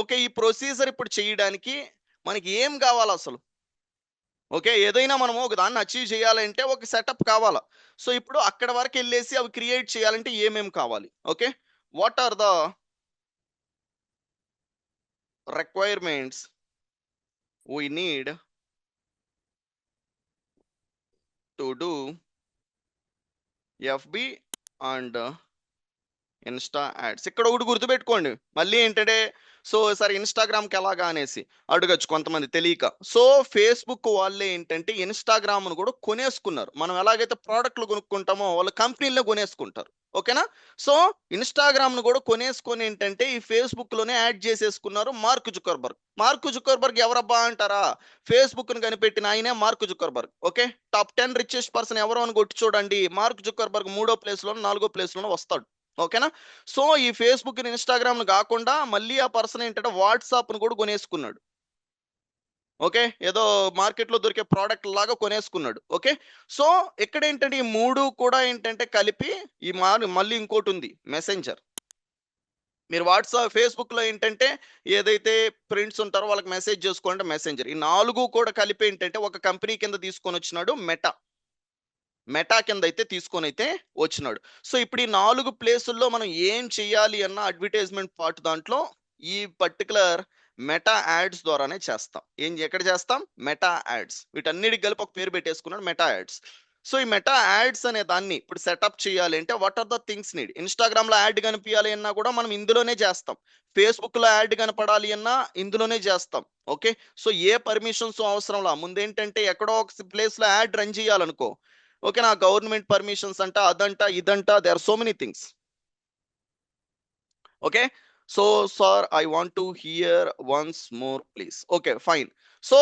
Okay, ఈ procedure ఇప్పుడు చేయడానికి మనకి ఏం కావాలి అసలు? ఓకే, ఏదైనా మనము ఒక దాన్ని అచీవ్ చేయాలంటే ఒక సెటప్ కావాలా. సో ఇప్పుడు అక్కడ వరకు వెళ్ళేసి అవి క్రియేట్ చేయాలంటే ఏమేం కావాలి? Okay, what are the requirements we need to do FB and Insta ads. ఇక్కడ ఒకటి గుర్తుపెట్టుకోండి, మళ్ళీ ఏంటంటే సో సార్ ఇన్స్టాగ్రామ్కి ఎలాగా అనేసి అడగచ్చు కొంతమంది తెలియక. సో ఫేస్బుక్ వాళ్ళే ఏంటంటే ఇన్స్టాగ్రామ్ను కూడా కొనేసుకున్నారు. మనం ఎలాగైతే ప్రోడక్ట్లు కొనుక్కుంటామో వాళ్ళు కంపెనీలనే కొనేసుకుంటారు. ఓకేనా? సో ఇన్స్టాగ్రామ్ను కూడా కొనేసుకొని ఏంటంటే ఈ ఫేస్బుక్లోనే యాడ్ చేసేసుకున్నారు మార్క్ జుకర్బర్గ్. మార్క్ జుకర్బర్గ్ ఎవరబ్బా అంటారా? ఫేస్బుక్ను కనిపెట్టిన ఆయనే Mark Zuckerberg. Okay, top 10 richest person ఎవరు అని కొట్టి చూడండి, మార్క్ జుకర్బర్గ్ 3వ ప్లేస్లోనో 4వ ప్లేస్లోనో వస్తాడు. ఓకేనా? సో ఈ ఫేస్బుక్ ఇన్స్టాగ్రామ్ కాకుండా మళ్ళీ ఆ పర్సన్ ఏంటంటే వాట్సాప్ను కూడా కొనేసుకున్నాడు. ఓకే, ఏదో మార్కెట్లో దొరికే ప్రోడక్ట్ లాగా కొనేసుకున్నాడు. ఓకే, సో ఇక్కడ ఏంటంటే ఈ మూడు కూడా ఏంటంటే కలిపి ఈ మళ్ళీ ఇంకోటి ఉంది, మెసెంజర్. మీరు వాట్సాప్ ఫేస్బుక్లో ఏంటంటే ఏదైతే ఫ్రెండ్స్ ఉంటారో వాళ్ళకి మెసేజ్ చేసుకోవాలంటే మెసెంజర్. ఈ 4 కూడా కలిపి ఏంటంటే ఒక కంపెనీ కింద తీసుకొని వచ్చినాడు మెటా కింద అయితే తీసుకొని అయితే వచ్చినాడు. సో ఇప్పుడు ఈ 4 ప్లేసుల్లో మనం ఏం చేయాలి అన్న అడ్వర్టైజ్మెంట్ పార్ట్ దాంట్లో ఈ పర్టికులర్ మెటా యాడ్స్ ద్వారానే చేస్తాం. ఎక్కడ చేస్తాం? Meta ads. వీటన్నిటికి కలిపి ఒక పేరు పెట్టేసుకున్నాడు, మెటా యాడ్స్. సో ఈ మెటా యాడ్స్ అనే దాన్ని ఇప్పుడు సెటప్ చేయాలి అంటే what are the things need? ఇన్స్టాగ్రామ్లో యాడ్ కనిపించాలి అన్నా కూడా మనం ఇందులోనే చేస్తాం. ఫేస్బుక్లో యాడ్ కనపడాలి అన్నా ఇందులోనే చేస్తాం. ఓకే, సో ఏ పర్మిషన్స్ అవసరంలా. ముందేంటంటే ఎక్కడో ఒక ప్లేస్లో యాడ్ రన్ చేయాలనుకో, ఓకే, నా గవర్నమెంట్ పర్మిషన్స్ అంట, అదంట, ఇదంట, they are so many things. Okay, so sir I want to hear once more please. Okay fine. So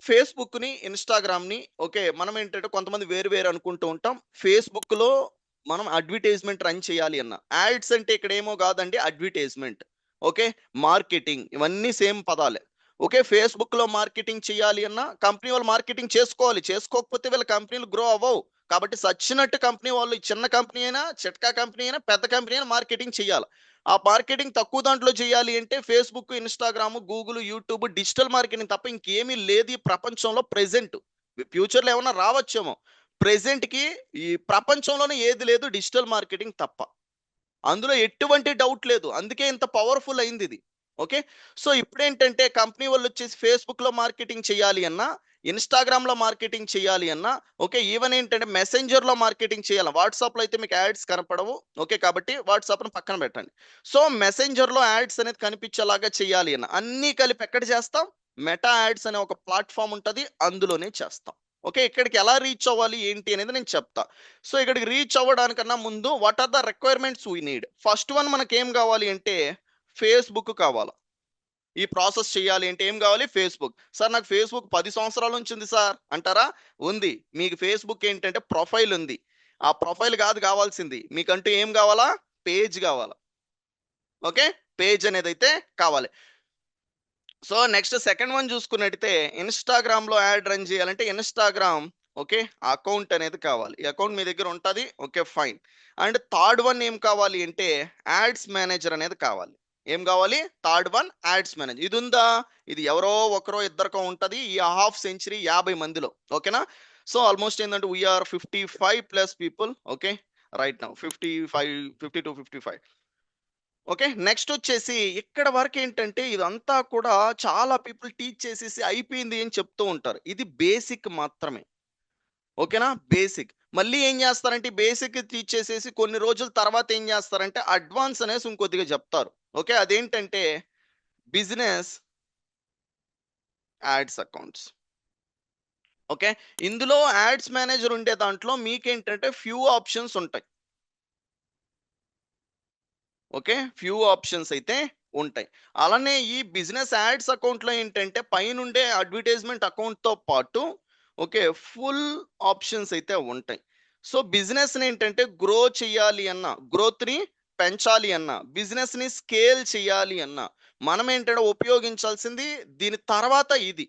ఫేస్బుక్ని ఇన్స్టాగ్రామ్ని ఓకే మనం ఏంటంటే కొంతమంది వేరు వేరు అనుకుంటూ ఉంటాం. ఫేస్బుక్లో మనం అడ్వర్టైజ్మెంట్ రన్ చేయాలి అన్న యాడ్స్ అంటే ఇక్కడ ఏమో కాదండి, అడ్వర్టైజ్మెంట్. ఓకే, మార్కెటింగ్ ఇవన్నీ సేమ్ పదాలే. ఓకే, ఫేస్బుక్లో మార్కెటింగ్ చేయాలి అన్న కంపెనీ వాళ్ళు మార్కెటింగ్ చేసుకోవాలి. చేసుకోకపోతే వీళ్ళ కంపెనీలు గ్రో అవ్వవు. కాబట్టి సచ్చినట్టు కంపెనీ వాళ్ళు చిన్న కంపెనీ అయినా, చిట్కా కంపెనీ అయినా, పెద్ద కంపెనీ అయినా మార్కెటింగ్ చేయాలి. ఆ మార్కెటింగ్ తక్కువ దాంట్లో చేయాలి అంటే Facebook, Instagram, Google, YouTube digital marketing తప్ప ఇంకేమీ లేదు ఈ ప్రపంచంలో ప్రెజెంట్. ఫ్యూచర్లో ఏమన్నా రావచ్చేమో. ప్రెజెంట్కి ఈ ప్రపంచంలోనే ఏది లేదు డిజిటల్ మార్కెటింగ్ తప్ప. అందులో ఎటువంటి డౌట్ లేదు. అందుకే ఇంత పవర్ఫుల్ అయింది ఇది. ఓకే, సో ఇప్పుడేంటంటే కంపెనీ వాళ్ళు వచ్చేసి ఫేస్బుక్లో మార్కెటింగ్ చేయాలి అన్నా, ఇన్స్టాగ్రామ్లో మార్కెటింగ్ చేయాలి అన్నా, ఓకే, ఈవెన్ ఏంటంటే మెసెంజర్లో మార్కెటింగ్ చేయాలి. వాట్సాప్లో అయితే మీకు యాడ్స్ కనపడవు. ఓకే, కాబట్టి వాట్సాప్ను పక్కన పెట్టండి. సో మెసెంజర్లో యాడ్స్ అనేది కనిపించేలాగా చేయాలి అన్న అన్నీ కలిపి ఎక్కడ చేస్తాం? మెటా యాడ్స్ అనే ఒక ప్లాట్ఫామ్ ఉంటుంది, అందులోనే చేస్తాం. ఓకే, ఇక్కడికి ఎలా రీచ్ అవ్వాలి ఏంటి అనేది నేను చెప్తా. సో ఇక్కడికి రీచ్ అవ్వడానికన్నా ముందు what are the requirements we need? First one మనకి ఏం కావాలి అంటే ఫేస్బుక్ కావాలి. ఈ ప్రాసెస్ చేయాలి అంటే ఏం కావాలి? ఫేస్బుక్. సార్ నాకు ఫేస్బుక్ 10 సంవత్సరాల నుంచి ఉంది సార్ అంటారా? ఉంది. మీకు ఫేస్బుక్ ఏంటంటే ప్రొఫైల్ ఉంది. ఆ ప్రొఫైల్ కాదు కావాల్సింది, మీకంటూ ఏం కావాలా? పేజ్ కావాలా. ఓకే, పేజ్ అనేది అయితే కావాలి. సో నెక్స్ట్ సెకండ్ వన్ చూసుకున్నట్టయితే ఇన్స్టాగ్రామ్లో యాడ్ రన్ చేయాలంటే ఇన్స్టాగ్రామ్ ఓకే అకౌంట్ అనేది కావాలి. ఈ అకౌంట్ మీ దగ్గర ఉంటుంది. Okay fine. And third one ఏం కావాలి అంటే యాడ్స్ మేనేజర్ అనేది కావాలి. ఏం కావాలి? Third one ads manager. ఇది ఉందా? ఇది ఎవరో ఒకరో ఇద్దరికో ఉంటుంది ఈ హాఫ్ సెంచరీ 50 మందిలో. ఓకేనా? సో ఆల్మోస్ట్ ఏంటంటే we are 55+ people. Okay right now 50 to 55. Okay, next వచ్చేసి ఇక్కడ వరకు ఏంటంటే ఇదంతా కూడా చాలా పీపుల్ టీచ్ చేసేసి అయిపోయింది అని చెప్తూ ఉంటారు. ఇది బేసిక్ మాత్రమే. ఓకేనా? బేసిక్. మళ్ళీ ఏం చేస్తారంటే బేసిక్ టీచ్ చేసేసి కొన్ని రోజుల తర్వాత ఏం చేస్తారంటే అడ్వాన్స్ అనేసి ఇంకొద్దిగా చెప్తారు. ఓకే, అదేంటంటే బిజినెస్ యాడ్స్ అకౌంట్స్. ఓకే, ఇందులో యాడ్స్ మేనేజర్ ఉండే దాంట్లో మీకేంటంటే ఫ్యూ ఆప్షన్స్ ఉంటాయి. ఓకే, ఫ్యూ ఆప్షన్స్ అయితే ఉంటాయి. అలానే ఈ బిజినెస్ యాడ్స్ అకౌంట్లో ఏంటంటే పైనుండే అడ్వర్టైజ్మెంట్ అకౌంట్తో పాటు ఓకే ఫుల్ ఆప్షన్స్ అయితే ఉంటాయి. సో బిజినెస్ని ఏంటంటే గ్రో చేయాలి అన్న, గ్రోత్ని పెంచాలి అన్న, బిజినెస్ని స్కేల్ చేయాలి అన్న మనం ఏంటంటే ఉపయోగించాల్సింది దీని తర్వాత ఇది.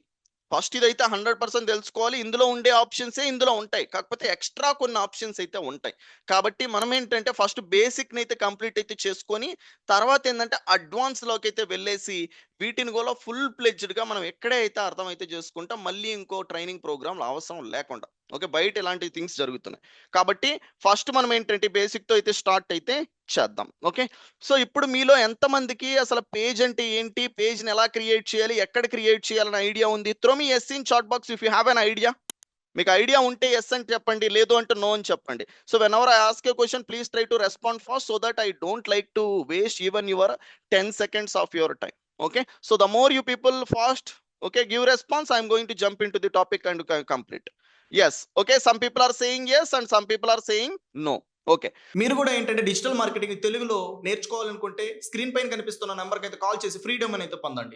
ఫస్ట్ ఇదైతే 100% తెలుసుకోవాలి. ఇందులో ఉండే ఆప్షన్సే ఇందులో ఉంటాయి. కాకపోతే ఎక్స్ట్రా కొన్ని ఆప్షన్స్ అయితే ఉంటాయి. కాబట్టి మనం ఏంటంటే ఫస్ట్ బేసిక్‌ని అయితే కంప్లీట్ అయితే చేసుకొని తర్వాత ఏందంటే అడ్వాన్స్‌లోకి అయితే వెళ్ళేసి వీటిని కూడా ఫుల్ ప్లెడ్జ్డ్‌గా మనం ఎక్కడే అయితే అర్థమైతే చేసుకుంటాం. మళ్ళీ ఇంకో ట్రైనింగ్ ప్రోగ్రామ్‌లు అవసరం లేకుండా. ఓకే. బయట ఇలాంటి థింగ్స్ జరుగుతున్నాయి. కాబట్టి ఫస్ట్ మనం ఏంటంటే బేసిక్‌తో అయితే స్టార్ట్ అయితే చేద్దాం. ఓకే. సో, ఇప్పుడు మీలో ఎంతమందికి అసలు పేజ్ అంటే ఏంటి? పేజ్‌ని ఎలా క్రియేట్ చేయాలి? ఎక్కడ క్రియేట్ చేయాలని ఐడియా ఉంది? Throw me yes in chat box if you have an idea. మీకు ఐడియా ఉంటే యెస్ అని చెప్పండి. లేదు అంటే నో అని చెప్పండి. So, whenever I ask a question please try to respond fast so that I don't like to waste even your 10 seconds of your time. Okay. So, the more you people fast, okay, give response. I'm going to jump into the topic and complete. Yes. Okay. Some people are saying yes and some people are saying no. Okay. మీరు కూడా ఏంటంటే digital marketing తెలుగులో నేర్చుకోవాలనుకుంటే screen పైన కనిపిస్తున్న నంబర్కి అయితే call చేసి free demo అయితే పొందండి.